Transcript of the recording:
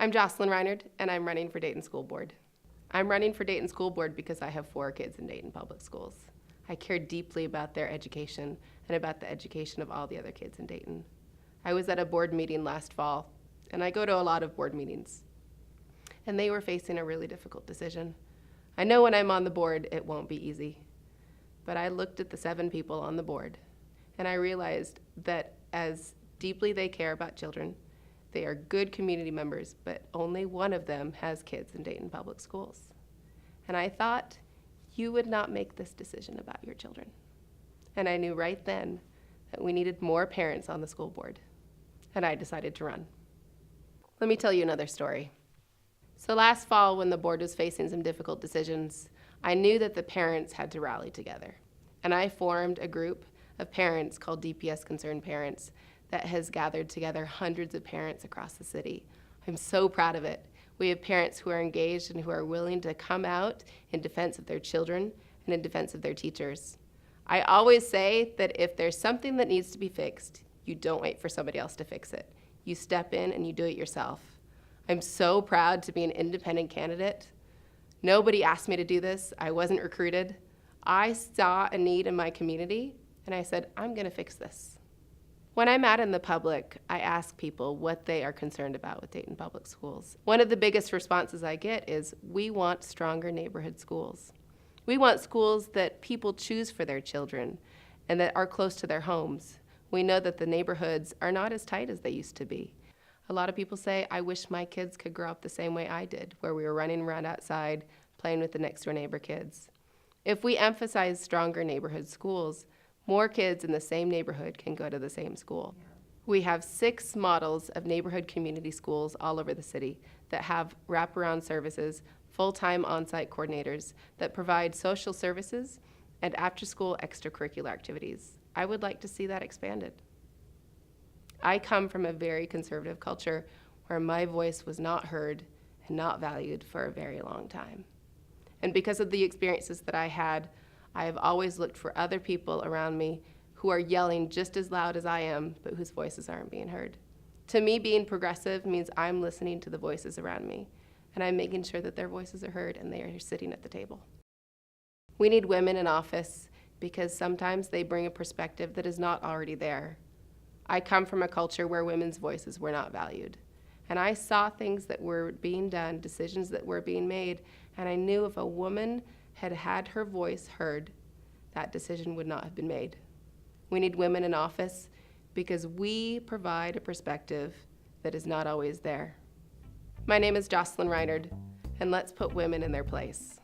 I'm Jocelyn Rhynard, and I'm running for Dayton School Board. I'm running for Dayton School Board because I have 4 kids in Dayton Public Schools. I care deeply about their education and about the education of all the other kids in Dayton. I was at a board meeting last fall, and I go to a lot of board meetings, and they were facing a really difficult decision. I know when I'm on the board, it won't be easy, but I looked at the 7 people on the board, and I realized that as deeply they care about children, they are good community members, but only one of them has kids in Dayton Public Schools. And I thought, you would not make this decision about your children. And I knew right then that we needed more parents on the school board, and I decided to run. Let me tell you another story. So last fall, when the board was facing some difficult decisions, I knew that the parents had to rally together. And I formed a group of parents called DPS Concerned Parents that has gathered together hundreds of parents across the city. I'm so proud of it. We have parents who are engaged and who are willing to come out in defense of their children and in defense of their teachers. I always say that if there's something that needs to be fixed, you don't wait for somebody else to fix it. You step in and you do it yourself. I'm so proud to be an independent candidate. Nobody asked me to do this. I wasn't recruited. I saw a need in my community and I said, I'm gonna fix this. When I'm out in the public, I ask people what they are concerned about with Dayton Public Schools. One of the biggest responses I get is, we want stronger neighborhood schools. We want schools that people choose for their children and that are close to their homes. We know that the neighborhoods are not as tight as they used to be. A lot of people say, I wish my kids could grow up the same way I did, where we were running around outside, playing with the next door neighbor kids. If we emphasize stronger neighborhood schools, more kids in the same neighborhood can go to the same school. We have 6 models of neighborhood community schools all over the city that have wraparound services, full-time on-site coordinators that provide social services and after-school extracurricular activities. I would like to see that expanded. I come from a very conservative culture where my voice was not heard and not valued for a very long time. And because of the experiences that I had, I have always looked for other people around me who are yelling just as loud as I am, but whose voices aren't being heard. To me, being progressive means I'm listening to the voices around me, and I'm making sure that their voices are heard and they are sitting at the table. We need women in office because sometimes they bring a perspective that is not already there. I come from a culture where women's voices were not valued. And I saw things that were being done, decisions that were being made, and I knew if a woman had had her voice heard, that decision would not have been made. We need women in office because we provide a perspective that is not always there. My name is Jocelyn Rhynard, and let's put women in their place.